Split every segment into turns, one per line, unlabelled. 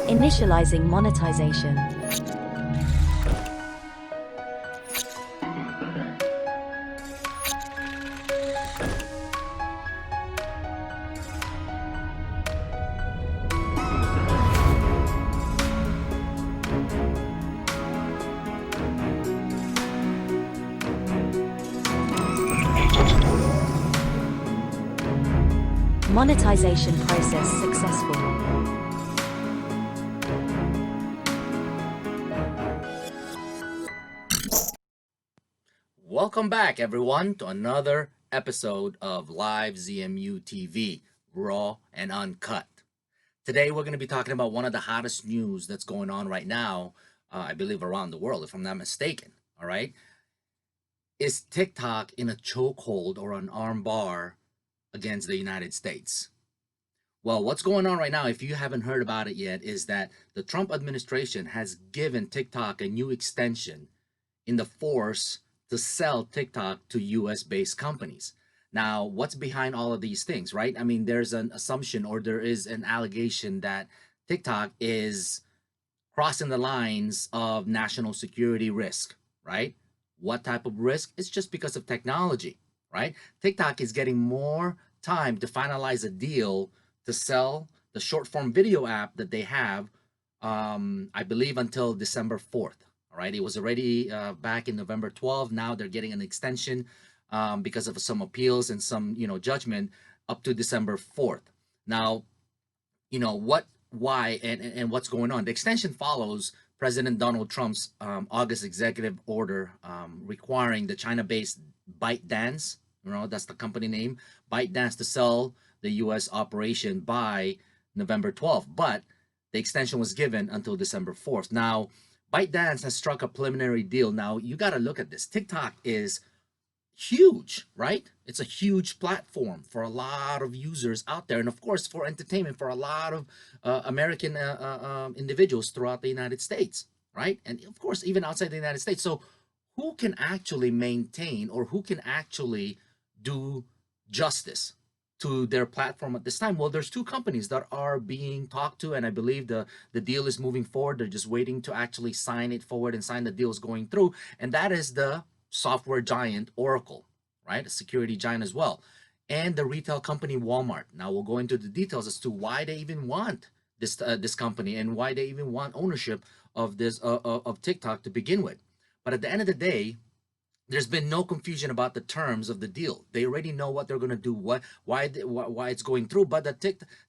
Initializing monetization. Monetization process successful.
Welcome back, everyone, to another episode of Live ZMU TV, Raw and Uncut. Today, we're going to be talking about one of the hottest news that's going on right now, I believe around the world, if I'm not mistaken. All right. Is TikTok in a chokehold or an armbar against the United States? Well, what's going on right now, if you haven't heard about it yet, is that the Trump administration has given TikTok a new extension in the force to sell TikTok to US-based companies. Now, what's behind all of these things, right? I mean, there's an assumption or there is an allegation that TikTok is crossing the lines of national security risk, right? What type of risk? It's just because of technology, right? TikTok is getting more time to finalize a deal to sell the short form video app that they have, I believe until December 4th. All right, it was already back in November 12th. Now they're getting an extension because of some appeals and some, judgment up to December 4th. Now, why, and what's going on. The extension follows President Donald Trump's August executive order requiring the China-based ByteDance, that's the company name, ByteDance, to sell the U.S. operation by November 12th. But the extension was given until December 4th. Now, ByteDance has struck a preliminary deal. Now, you got to look at this. TikTok is huge, right? It's a huge platform for a lot of users out there. And of course, for entertainment, for a lot of American individuals throughout the United States, right? And of course, even outside the United States. So who can actually maintain or who can actually do justice to their platform at this time? Well, there's two companies that are being talked to, and I believe the deal is moving forward. They're just waiting to actually sign it forward and sign the deals going through, and that is the software giant Oracle, right? A security giant as well, and the retail company Walmart. Now we'll go into the details as to why they even want this company and why they even want ownership of this of TikTok to begin with. But at the end of the day, there's been no confusion about the terms of the deal. They already know what they're going to do, why it's going through. But the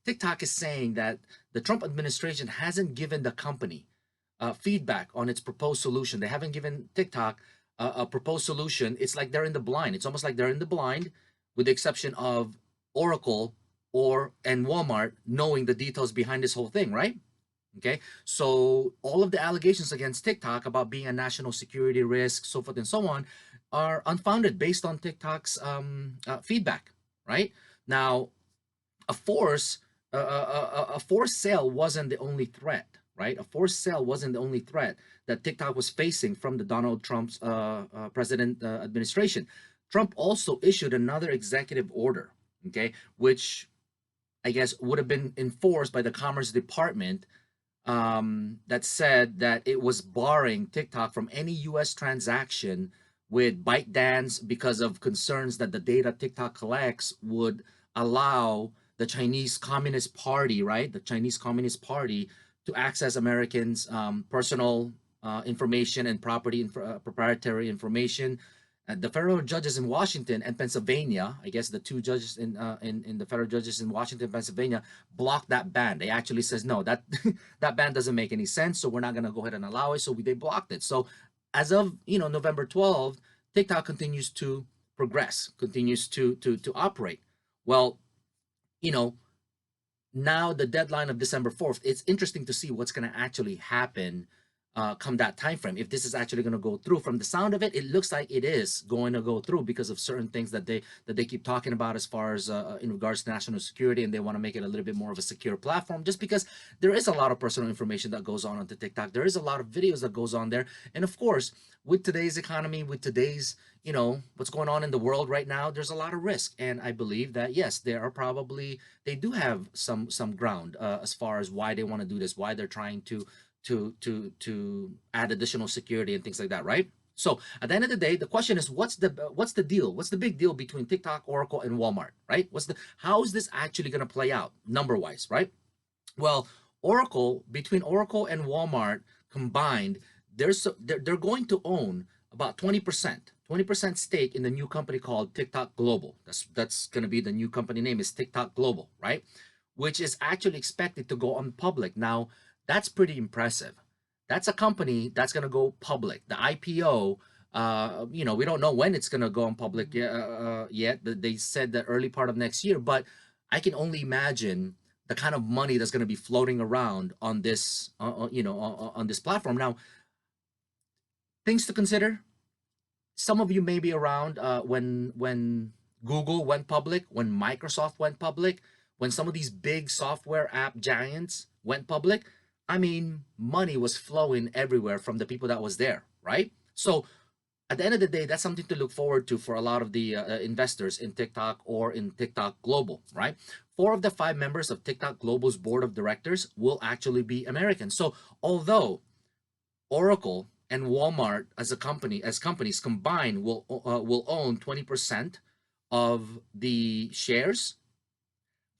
TikTok is saying that the Trump administration hasn't given the company feedback on its proposed solution. They haven't given TikTok a proposed solution. It's like they're in the blind. It's almost like they're in the blind, with the exception of Oracle and Walmart knowing the details behind this whole thing, right? Okay, so all of the allegations against TikTok about being a national security risk, so forth and so on, are unfounded based on TikTok's feedback, right? Now, a forced sale wasn't the only threat, right? A forced sale wasn't the only threat that TikTok was facing from the Donald Trump's president administration. Trump also issued another executive order, okay, which I guess would have been enforced by the Commerce Department, that said that it was barring TikTok from any U.S. transaction with ByteDance because of concerns that the data TikTok collects would allow the Chinese Communist Party, right? The Chinese Communist Party to access Americans' personal information and proprietary information. The federal judges in Washington and Pennsylvania, I guess the two judges in the federal judges in Washington and Pennsylvania, blocked that ban. They actually says no, that that ban doesn't make any sense, so we're not going to go ahead and allow it. So they blocked it. So as of November 12th, TikTok continues to progress, continues to operate. Well, now the deadline of December 4th. It's interesting to see what's going to actually happen come that time frame, if this is actually going to go through. From the sound of it, it looks like it is going to go through because of certain things that they keep talking about as far as in regards to national security, and they want to make it a little bit more of a secure platform, just because there is a lot of personal information that goes on onto TikTok. There is a lot of videos that goes on there, and of course, with today's economy, with today's, you know, what's going on in the world right now, there's a lot of risk. And I believe that yes, there are probably, they do have some ground as far as why they want to do this, why they're trying to add additional security and things like that, right? So at the end of the day, the question is, what's the deal? What's the big deal between TikTok, Oracle, and Walmart, right? How is this actually going to play out number wise, right? Well, between Oracle and Walmart combined, they're going to own about 20% stake in the new company called TikTok Global. That's going to be the new company name, is TikTok Global, right? Which is actually expected to go on public. Now, that's pretty impressive. That's a company that's going to go public. The IPO, you know, we don't know when it's going to go on public yet. They said the early part of next year, but I can only imagine the kind of money that's going to be floating around on this, you know, on this platform. Now, things to consider. Some of you may be around when Google went public, when Microsoft went public, when some of these big software app giants went public. I mean, money was flowing everywhere from the people that was there, right? So at the end of the day, that's something to look forward to for a lot of the investors in TikTok or in TikTok Global, right? 4 of the 5 members of TikTok Global's board of directors will actually be American. So although Oracle and Walmart as companies combined will own 20% of the shares,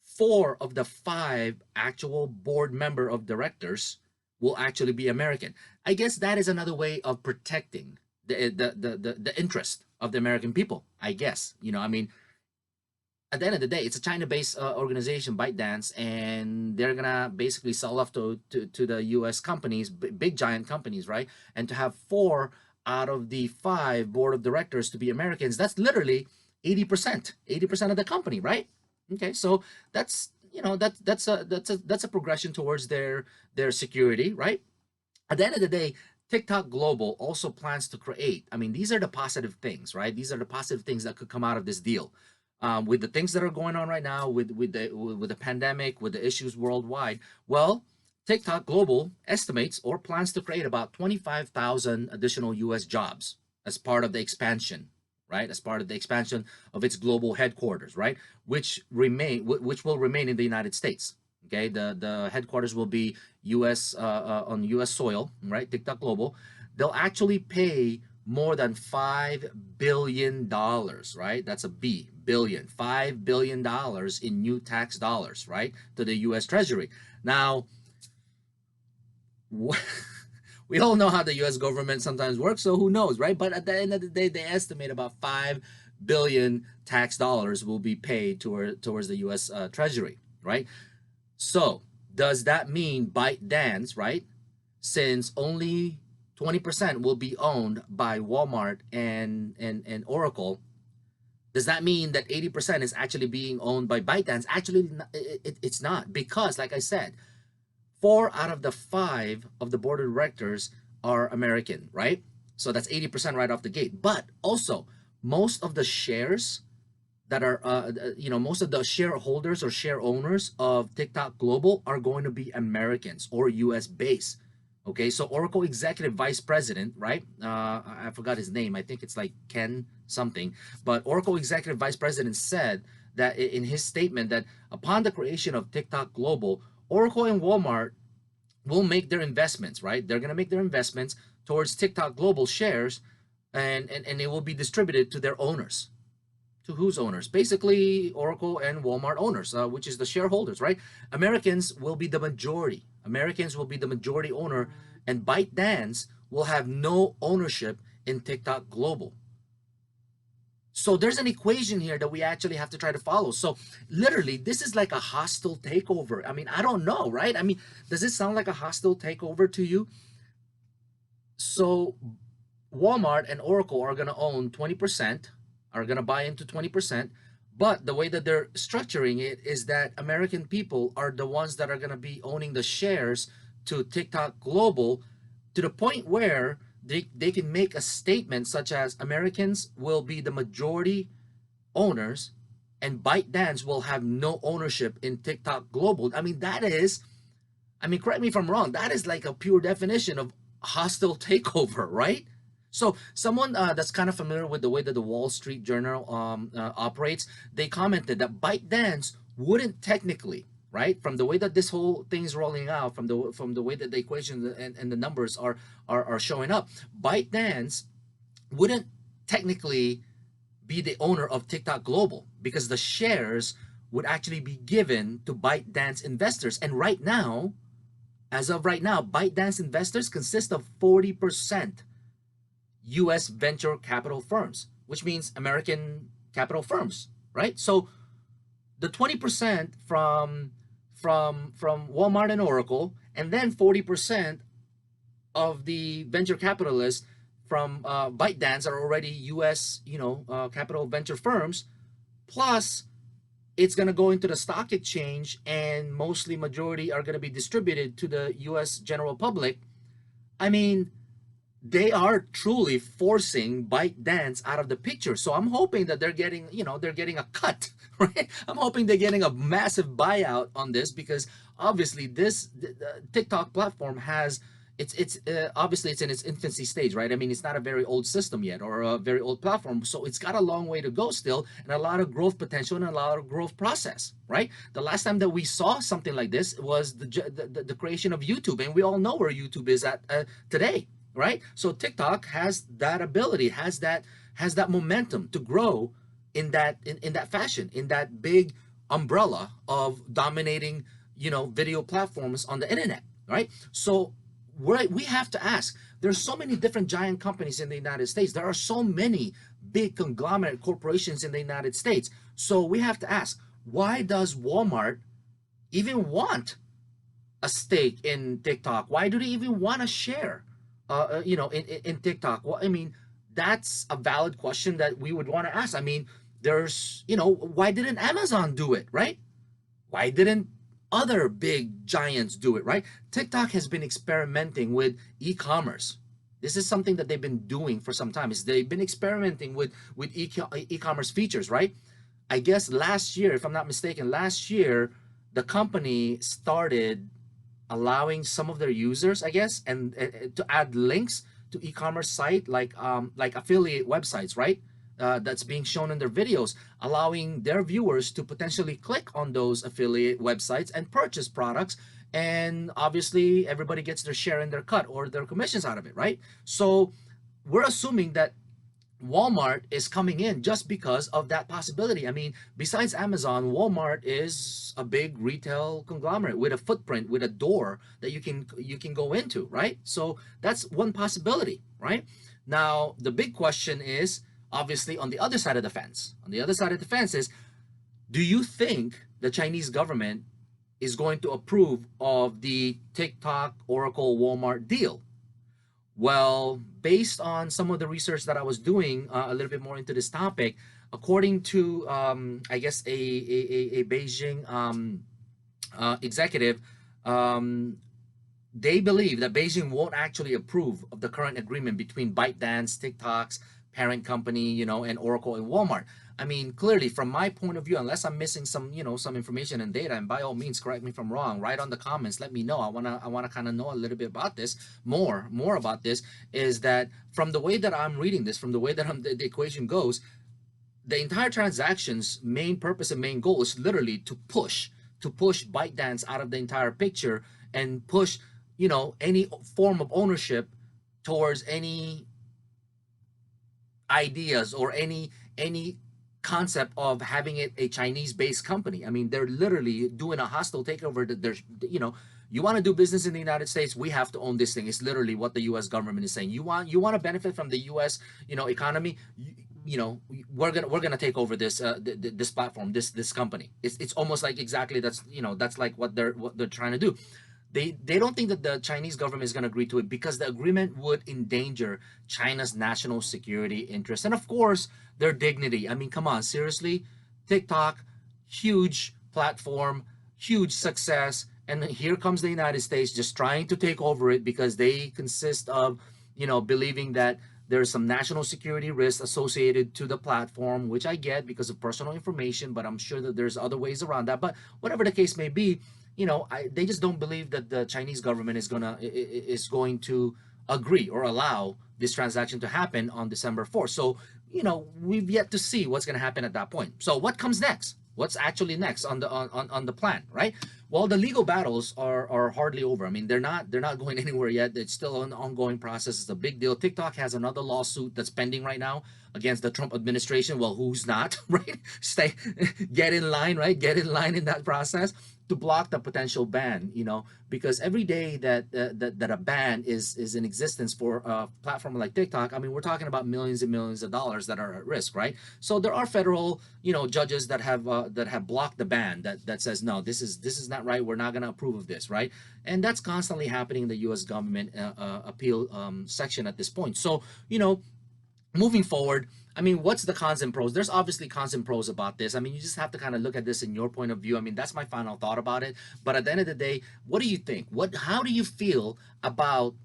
4 of the 5 actual board member of directors will actually be American. I guess that is another way of protecting the interest of the American people, I guess. You know, I mean, at the end of the day, it's a China-based organization, ByteDance, and they're gonna basically sell off to the U.S. companies, big giant companies, right? And to have 4 out of the 5 board of directors to be Americans, that's literally 80% of the company, right? Okay, so that's, you know, that's a progression towards their security, right? At the end of the day, TikTok Global also plans to create, I mean, these are the positive things, right? These are the positive things that could come out of this deal. With the things that are going on right now, with the pandemic, with the issues worldwide, well, TikTok Global estimates or plans to create about 25,000 additional U.S. jobs as part of the expansion, right? As part of the expansion of its global headquarters, right? Which will remain in the United States. Okay, the headquarters will be U.S. On U.S. soil, right? TikTok Global. They'll actually pay more than $5 billion, right? That's a billion, $5 billion in new tax dollars, right? To the U.S. Treasury. Now, we all know how the U.S. government sometimes works, so who knows, right? But at the end of the day, they estimate about $5 billion tax dollars will be paid towards the U.S. Treasury, right? So does that mean ByteDance, right? Since only 20% will be owned by Walmart and Oracle, does that mean that 80% is actually being owned by ByteDance? Actually, it's not, because like I said, 4 out of the 5 of the board of directors are American, right? So that's 80% right off the gate. But also, most of the shares that are, you know, most of the shareholders or share owners of TikTok Global are going to be Americans or US based. Okay, so Oracle Executive Vice President, right? I forgot his name. I think it's like Ken something. But Oracle Executive Vice President said that in his statement that upon the creation of TikTok Global, Oracle and Walmart will make their investments, right? They're going to make their investments towards TikTok Global shares, and it will be distributed to their owners. To whose owners? Basically, Oracle and Walmart owners, which is the shareholders, right? Americans will be the majority. Americans will be the majority owner, and ByteDance will have no ownership in TikTok Global. So there's an equation here that we actually have to try to follow. So literally, this is like a hostile takeover. I mean, I don't know, right? I mean, does this sound like a hostile takeover to you? So Walmart and Oracle are going to own 20%, are going to buy into 20%. But the way that they're structuring it is that American people are the ones that are going to be owning the shares to TikTok Global to the point where they can make a statement such as Americans will be the majority owners and ByteDance will have no ownership in TikTok Global. I mean, that is, I mean, correct me if I'm wrong, that is like a pure definition of hostile takeover, right? So someone that's kind of familiar with the way that the Wall Street Journal operates, they commented that ByteDance wouldn't technically, right, from the way that this whole thing is rolling out, from the way that the equation and the numbers are showing up, ByteDance wouldn't technically be the owner of TikTok Global because the shares would actually be given to ByteDance investors. And right now, as of right now, ByteDance investors consist of 40% US venture capital firms, which means American capital firms, right? So the 20% from Walmart and Oracle, and then 40% of the venture capitalists from ByteDance are already US, capital venture firms. Plus, it's going to go into the stock exchange, and mostly majority are going to be distributed to the US general public. I mean, they are truly forcing ByteDance out of the picture. So I'm hoping that they're getting, they're getting a cut, right? I'm hoping they're getting a massive buyout on this, because obviously this TikTok platform has, it's obviously it's in its infancy stage, right? I mean, it's not a very old system yet, or a very old platform, so it's got a long way to go still, and a lot of growth potential and a lot of growth process, right? The last time that we saw something like this was the creation of YouTube, and we all know where YouTube is at today, right? So TikTok has that ability, has that momentum to grow in that fashion, in that big umbrella of dominating, video platforms on the internet, right? So we have to ask, there's so many different giant companies in the United States. There are so many big conglomerate corporations in the United States. So we have to ask, why does Walmart even want a stake in TikTok? Why do they even want to share in TikTok? Well, I mean, that's a valid question that we would want to ask. I mean, there's, why didn't Amazon do it, right? Why didn't other big giants do it, right? TikTok has been experimenting with e-commerce. This is something that they've been doing for some time. Is they've been experimenting with e-commerce features, right? I guess last year, if I'm not mistaken, the company started allowing some of their users, I guess, and to add links to e-commerce site like affiliate websites, right? That's being shown in their videos, allowing their viewers to potentially click on those affiliate websites and purchase products. And obviously, everybody gets their share and their cut or their commissions out of it, right? So we're assuming that Walmart is coming in just because of that possibility. I mean, besides Amazon, Walmart is a big retail conglomerate with a footprint, with a door that you can go into, right? So that's one possibility, right? Now, the big question is, obviously, on the other side of the fence. On the other side of the fence is, do you think the Chinese government is going to approve of the TikTok, Oracle, Walmart deal? Well, based on some of the research that I was doing a little bit more into this topic, according to, I guess, a Beijing executive, they believe that Beijing won't actually approve of the current agreement between ByteDance, TikTok's parent company, and Oracle and Walmart. I mean, clearly, from my point of view, unless I'm missing some, some information and data, and by all means, correct me if I'm wrong, write on the comments, let me know. I wanna kind of know a little bit about this, more about this, is that from the way that I'm reading this, from the way that the equation goes, the entire transaction's main purpose and main goal is literally to push ByteDance out of the entire picture and push, any form of ownership towards any ideas or any concept of having it a Chinese-based company. I mean, they're literally doing a hostile takeover. That there's, you want to do business in the United States, we have to own this thing. It's literally what the U.S. government is saying. You want to benefit from the U.S. economy. We're gonna take over this this platform, this company. It's almost like exactly that's like what they're trying to do. They don't think that the Chinese government is going to agree to it because the agreement would endanger China's national security interests and, of course, their dignity. I mean, come on, seriously? TikTok, huge platform, huge success, And here comes the United States just trying to take over it because they consist of, believing that there's some national security risk associated to the platform, which I get because of personal information, but I'm sure that there's other ways around that. But whatever the case may be, they just don't believe that the Chinese government is going to agree or allow this transaction to happen on December 4th. So, we've yet to see what's going to happen at that point. So what comes next? What's actually next on the plan, right? Well, the legal battles are hardly over. I mean, they're not going anywhere yet. It's still an ongoing process. It's a big deal. TikTok has another lawsuit that's pending right now against the Trump administration. Well, who's not, right? Get in line, right? Get in line in that process to block the potential ban, because every day that a ban is in existence for a platform like TikTok, I mean, we're talking about millions and millions of dollars that are at risk, right? So there are federal, judges that have blocked the ban that says, no, this is not right. We're not going to approve of this, right? And that's constantly happening in the U.S. government appeal section at this point. So, moving forward, I mean, what's the cons and pros? There's obviously cons and pros about this. I mean, you just have to kind of look at this in your point of view. I mean, that's my final thought about it. But at the end of the day, what do you think? How do you feel about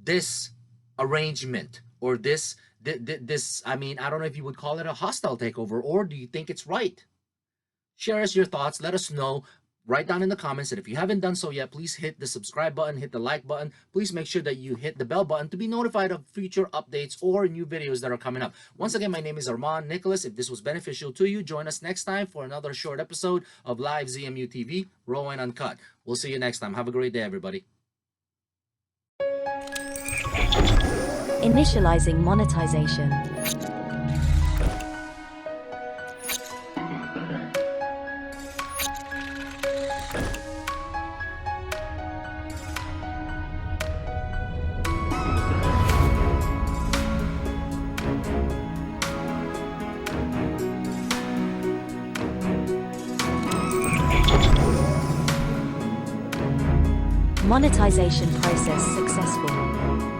this arrangement or this, I mean, I don't know if you would call it a hostile takeover, or do you think it's right? Share us your thoughts. Let us know. Write down in the comments, and if you haven't done so yet, please hit the subscribe button, hit the like button. Please make sure that you hit the bell button to be notified of future updates or new videos that are coming up. Once again, my name is Armand Nicholas. If this was beneficial to you, join us next time for another short episode of Live ZMU TV, Raw and Uncut. We'll see you next time. Have a great day, everybody.
Initializing monetization. Monetization process successful.